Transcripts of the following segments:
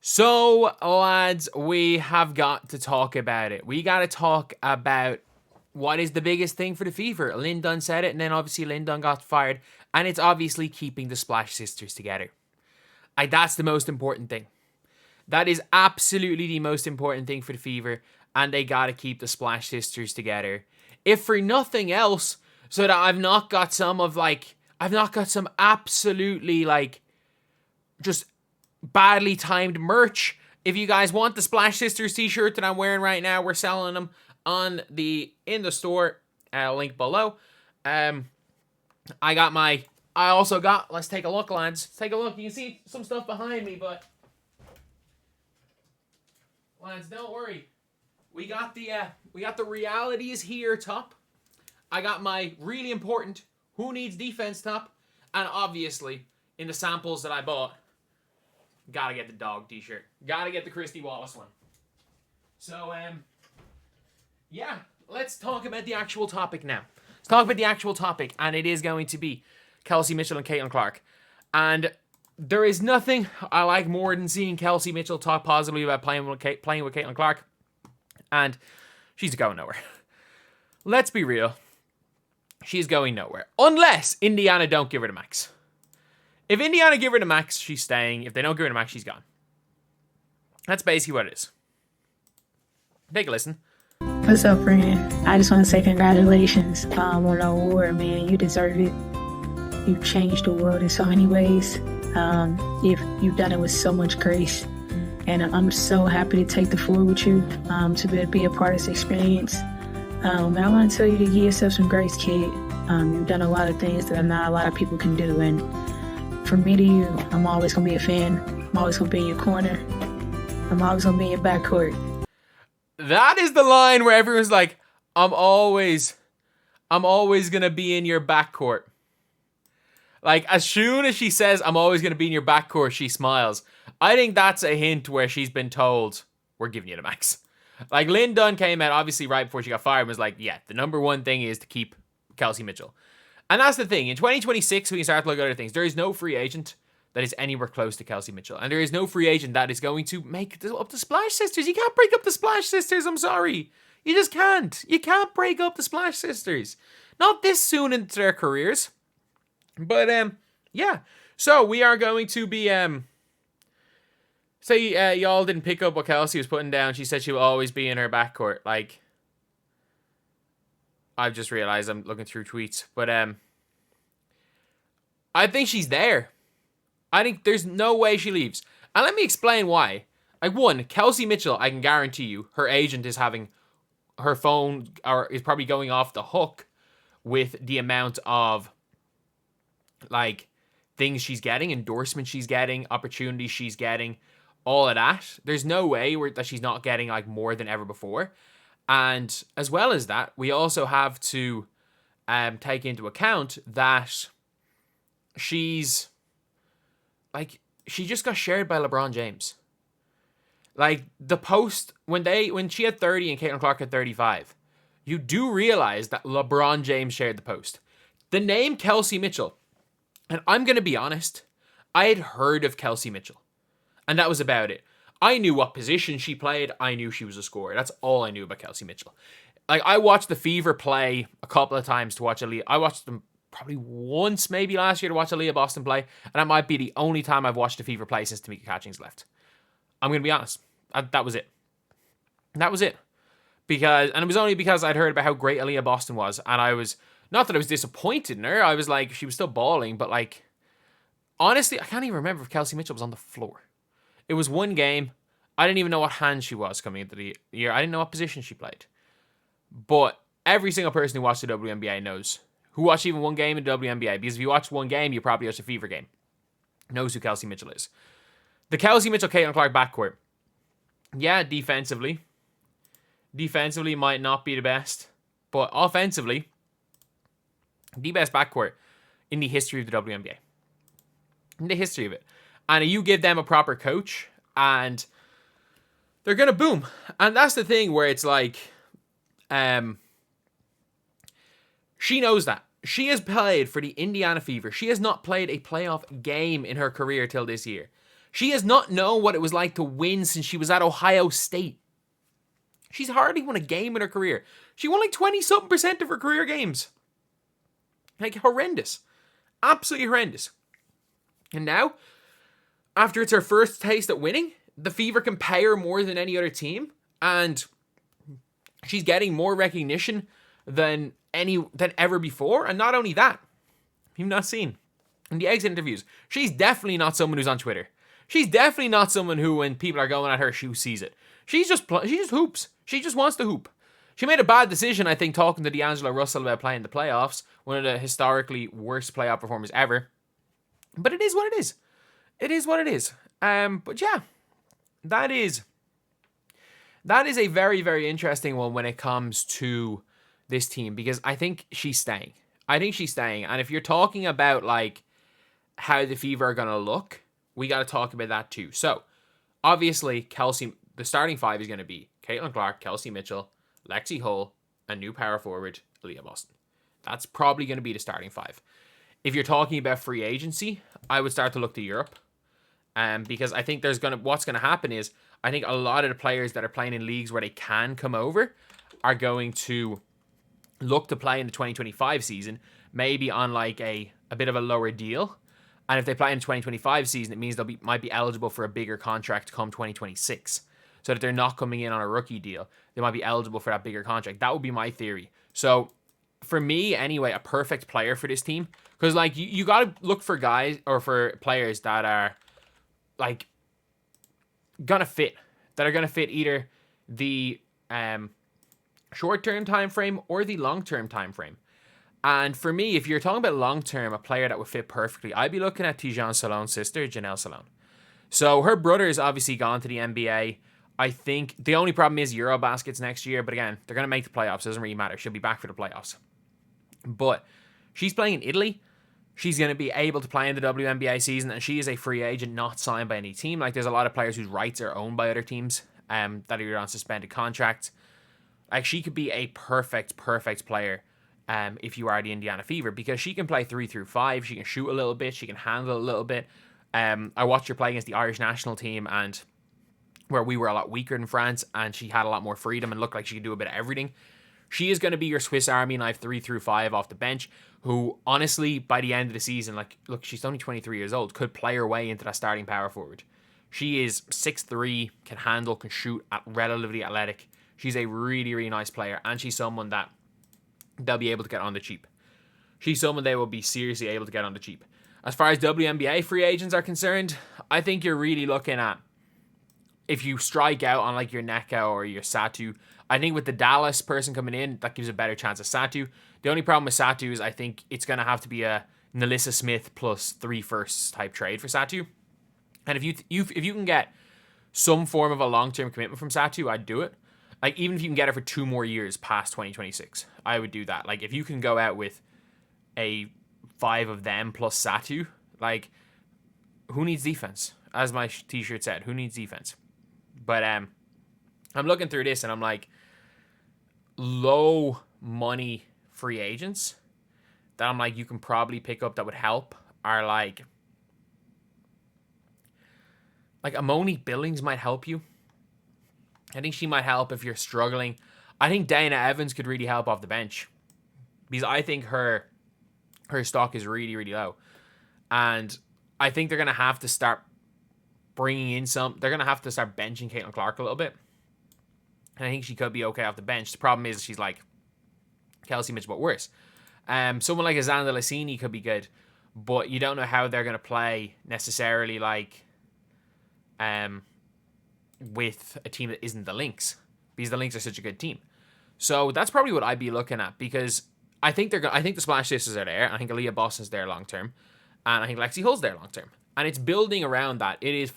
So, lads, we have got to talk about it. We got to talk about what is the biggest thing for the Fever. Lynn Dunn said it, and then obviously Lynn Dunn got fired, and it's obviously keeping the Splash Sisters together. That's the most important thing. That is absolutely the most important thing for the Fever, and they got to keep the Splash Sisters together. If for nothing else, so that I've not got some absolutely just badly timed merch. If you guys want the Splash Sisters t-shirt that I'm wearing right now, we're selling them in the store. Link below. I also got, let's take a look, lads. Take a look. You can see some stuff behind me, but lads, don't worry. We got the reality is here top. I got my really important Who Needs Defense top, and obviously in the samples that I bought, gotta get the dog t-shirt. Gotta get the Christy Wallace one. So, yeah, let's talk about the actual topic now. Let's talk about the actual topic, and it is going to be Kelsey Mitchell and Caitlin Clark. And there is nothing I like more than seeing Kelsey Mitchell talk positively about playing with Caitlin Clark, and she's going nowhere. Let's be real. She's going nowhere. Unless Indiana don't give her the max. If Indiana give her the max, she's staying. If they don't give her the max, she's gone. That's basically what it is. Take a listen. What's up, friend? I just want to say congratulations on the award, man. You deserve it. You've changed the world in so many ways. If you've done it with so much grace. And I'm so happy to take the floor with you, to be a part of this experience. And I want to tell you to give yourself some grace, kid. You've done a lot of things that not a lot of people can do. And from me to you, I'm always going to be a fan. I'm always going to be in your corner. I'm always going to be in your backcourt. That is the line where everyone's like, I'm always going to be in your backcourt. Like, as soon as she says, I'm always going to be in your backcourt, she smiles. I think that's a hint where she's been told, we're giving you the max. Like, Lynn Dunn came out, obviously, right before she got fired, and was like, yeah, the number one thing is to keep Kelsey Mitchell. And that's the thing. In 2026, we can start to look at other things. There is no free agent that is anywhere close to Kelsey Mitchell. And there is no free agent that is going to make up the Splash Sisters. You can't break up the Splash Sisters. I'm sorry. You just can't. You can't break up the Splash Sisters. Not this soon into their careers. But, yeah. So, we are going to be, say, y'all didn't pick up what Kelsey was putting down. She said she will always be in her backcourt. Like, I've just realized I'm looking through tweets. But, I think she's there. I think there's no way she leaves. And let me explain why. Like, one, Kelsey Mitchell, I can guarantee you, her agent is having her phone, or is probably going off the hook with the amount of, like, things she's getting, endorsements she's getting, opportunities she's getting, all of that. There's no way that she's not getting, like, more than ever before. And as well as that, we also have to take into account that she's, like, she just got shared by LeBron James. Like, the post, when she had 30 and Caitlin Clark had 35, you do realize that LeBron James shared the post. The name Kelsey Mitchell, and I'm going to be honest, I had heard of Kelsey Mitchell, and that was about it. I knew what position she played. I knew she was a scorer. That's all I knew about Kelsey Mitchell. Like, I watched the Fever play a couple of times to watch Aaliyah. I watched them probably once, maybe last year, to watch Aaliyah Boston play, and that might be the only time I've watched the Fever play since Tamika Catchings left. I'm going to be honest. That was it. That was it. And it was only because I'd heard about how great Aaliyah Boston was, and I was, not that I was disappointed in her, I was like, she was still balling, but, like, honestly, I can't even remember if Kelsey Mitchell was on the floor. It was one game. I didn't even know what hand she was coming into the year. I didn't know what position she played. But every single person who watched the WNBA knows. Who watched even one game in the WNBA. Because if you watch one game, you probably watched a Fever game. Knows who Kelsey Mitchell is. The Kelsey Mitchell-Caitlin Clark backcourt. Yeah, defensively. Defensively might not be the best. But offensively, the best backcourt in the history of the WNBA. In the history of it. And you give them a proper coach, and they're going to boom. And that's the thing where it's like, she knows that. She has played for the Indiana Fever. She has not played a playoff game in her career till this year. She has not known what it was like to win since she was at Ohio State. She's hardly won a game in her career. She won like 20-something% of her career games. Like, horrendous. Absolutely horrendous. And now, after it's her first taste at winning, the Fever can pay her more than any other team. And she's getting more recognition than ever before. And not only that, you've not seen in the exit interviews, she's definitely not someone who's on Twitter. She's definitely not someone who, when people are going at her, she sees it. She just hoops. She just wants to hoop. She made a bad decision, I think, talking to D'Angelo Russell about playing the playoffs. One of the historically worst playoff performers ever. But it is what it is. It is what it is. But yeah, that is a very, very interesting one when it comes to this team, because I think she's staying. And if you're talking about like how the Fever are going to look, we got to talk about that too. So, obviously, Kelsey, the starting five is going to be Caitlin Clark, Kelsey Mitchell, Lexi Hull, and new power forward, Aaliyah Boston. That's probably going to be the starting five. If you're talking about free agency, I would start to look to Europe. Because I think what's going to happen is, I think a lot of the players that are playing in leagues where they can come over are going to look to play in the 2025 season, maybe on like a bit of a lower deal. And if they play in the 2025 season, it means might be eligible for a bigger contract come 2026. So that they're not coming in on a rookie deal. They might be eligible for that bigger contract. That would be my theory. So for me, anyway, a perfect player for this team. Because like you got to look for guys or for players that are like gonna fit. That are gonna fit either the short-term time frame or the long-term time frame. And for me, if you're talking about long-term, a player that would fit perfectly, I'd be looking at Tijan Salone's sister, Janelle Salone. So her brother is obviously gone to the NBA. I think the only problem is Eurobasket's next year, but again, they're going to make the playoffs. It doesn't really matter. She'll be back for the playoffs. But she's playing in Italy. She's going to be able to play in the WNBA season, and she is a free agent, not signed by any team. Like, there's a lot of players whose rights are owned by other teams that are on suspended contracts. Like, she could be a perfect player if you are the Indiana Fever, because she can play 3 through 5. She can shoot a little bit. She can handle a little bit. I watched her play against the Irish national team, and where we were a lot weaker than France, and she had a lot more freedom and looked like she could do a bit of everything. She is going to be your Swiss Army knife 3 through 5 off the bench, who honestly, by the end of the season, like, look, she's only 23 years old, could play her way into that starting power forward. She is 6'3", can handle, can shoot, relatively athletic. She's a really, really nice player, and she's someone that they'll be able to get on the cheap. She's someone they will be seriously able to get on the cheap. As far as WNBA free agents are concerned, I think you're really looking at, if you strike out on like your Neko or your Satu, I think with the Dallas person coming in, that gives a better chance of Satu. The only problem with Satu is I think it's going to have to be a Nalissa Smith plus 3 firsts type trade for Satu. And if you can get some form of a long-term commitment from Satu, I'd do it. Like, even if you can get her for 2 more years past 2026, I would do that. Like, if you can go out with a 5 of them plus Satu, like, who needs defense? As my t-shirt said, who needs defense? But I'm looking through this and I'm like, low money free agents that I'm like, you can probably pick up that would help are like Amoni Billings might help you. I think she might help if you're struggling. I think Dana Evans could really help off the bench, because I think her stock is really, really low. And I think they're going to have to start bringing in they're going to have to start benching Caitlin Clark a little bit. And I think she could be okay off the bench. The problem is she's like Kelsey Mitchell, but worse. Someone like Azanda Lassini could be good, but you don't know how they're going to play necessarily like with a team that isn't the Lynx, because the Lynx are such a good team. So that's probably what I'd be looking at, because I think I think the Splash Sisters are there. I think Aaliyah Boston's there long term, and I think Lexi Hull's there long term. And it's building around that. It is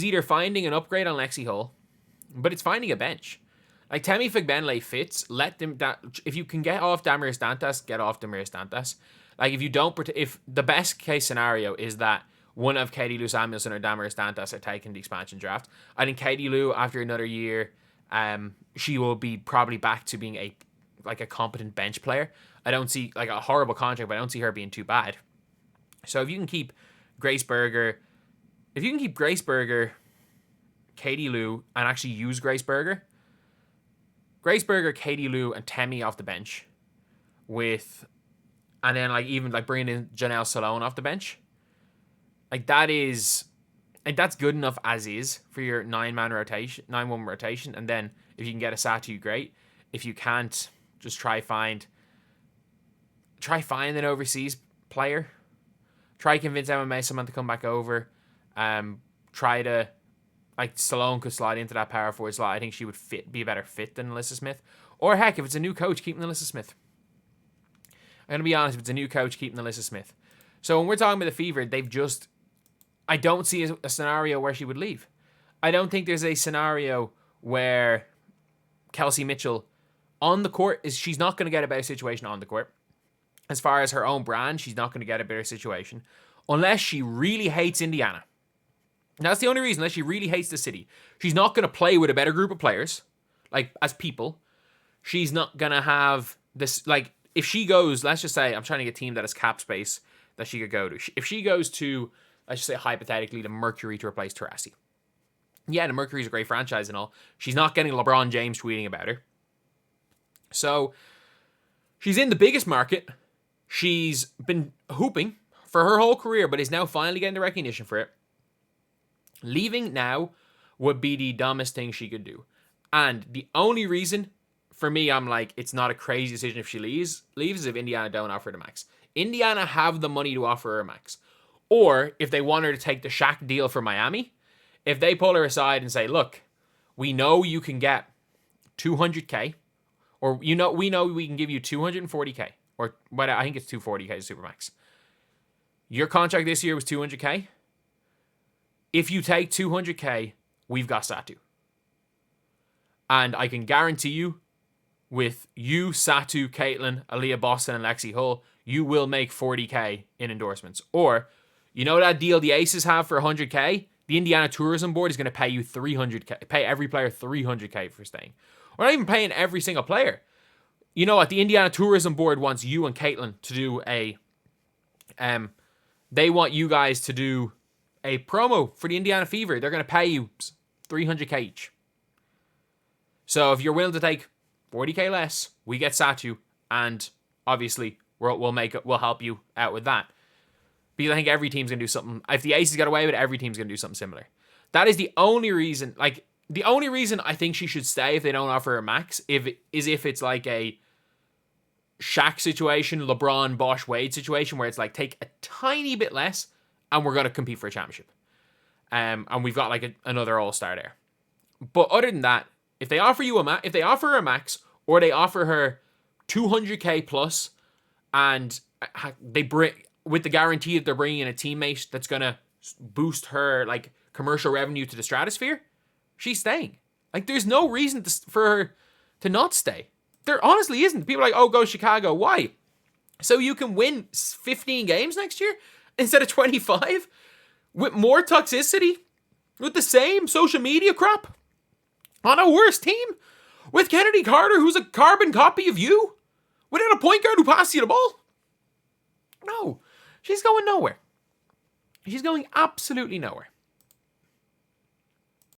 either finding an upgrade on Lexi Hull, but it's finding a bench. Like, Temi Figbenle fits. If you can get off Damaris Dantas, get off Damaris Dantas. Like, if the best case scenario is that one of Katie Lou Samuelson or Damaris Dantas are taking the expansion draft, I think Katie Lou, after another year, she will be probably back to being a competent bench player. I don't see, like, a horrible contract, but I don't see her being too bad. So if you can keep Grace Berger, if you can keep Grace Berger, Katie Lou, and actually use Grace Berger, Katie Lou, and Temi off the bench, and then like even like bringing in Janelle Salone off the bench, like that's good enough as is for your 9-1 rotation. And then if you can get a Satu, great. If you can't, just try find an overseas player. Try convince MMA someone to come back over. Try to, like, Salone could slide into that power forward slot. I think she would be a better fit than Alyssa Smith. Or heck, if it's a new coach, keeping Alyssa Smith. I'm going to be honest, if it's a new coach, keeping Alyssa Smith. So when we're talking about the Fever, I don't see a scenario where she would leave. I don't think there's a scenario where Kelsey Mitchell on the court she's not going to get a better situation on the court. As far as her own brand, she's not going to get a better situation unless she really hates Indiana. Now, that's the only reason, unless she really hates the city. She's not going to play with a better group of players, like, as people. She's not going to have this, like, if she goes, let's just say, I'm trying to get a team that has cap space that she could go to. If she goes to, let's just say, hypothetically, the Mercury to replace Taurasi. Yeah, the Mercury's a great franchise and all. She's not getting LeBron James tweeting about her. So, she's in the biggest market. She's been hooping for her whole career, but is now finally getting the recognition for it. Leaving now would be the dumbest thing she could do. And the only reason, for me, I'm like, it's not a crazy decision if she leaves is if Indiana don't offer the max. Indiana have the money to offer her a max. Or, if they want her to take the Shaq deal for Miami, if they pull her aside and say, look, we know you can get $200K, or we know we can give you $240K, or what, I think it's $240K Supermax. Your contract this year was $200K. If you take $200K, we've got Satu. And I can guarantee you, with you, Satu, Caitlin, Aaliyah Boston, and Lexi Hull, you will make $40K in endorsements. Or, you know that deal the Aces have for $100K? The Indiana Tourism Board is going to pay you $300K, pay every player $300K for staying. We're not even paying every single player. You know what? The Indiana Tourism Board wants you and Caitlin to do they want you guys to do a promo for the Indiana Fever. They're going to pay you $300K each. So if you're willing to take $40K less, we get Satu, and obviously we'll help you out with that. Because I think every team's going to do something. If the Aces got away with it, every team's going to do something similar. That is the only reason, the only reason I think she should stay if they don't offer her max, if it's like a Shaq situation, LeBron, Bosh, Wade situation, where it's like, take a tiny bit less and we're going to compete for a championship. And we've got like another all-star there. But other than that, if they offer her a max, or they offer her $200K plus, and they bring, with the guarantee that they're bringing in a teammate that's going to boost her like commercial revenue to the stratosphere, she's staying. Like, there's no reason for her to not stay. There honestly isn't. People are like, oh, go Chicago. Why? So you can win 15 games next year instead of 25? With more toxicity? With the same social media crap? On a worse team? With Kennedy Carter, who's a carbon copy of you? Without a point guard who passes you the ball? No. She's going nowhere. She's going absolutely nowhere.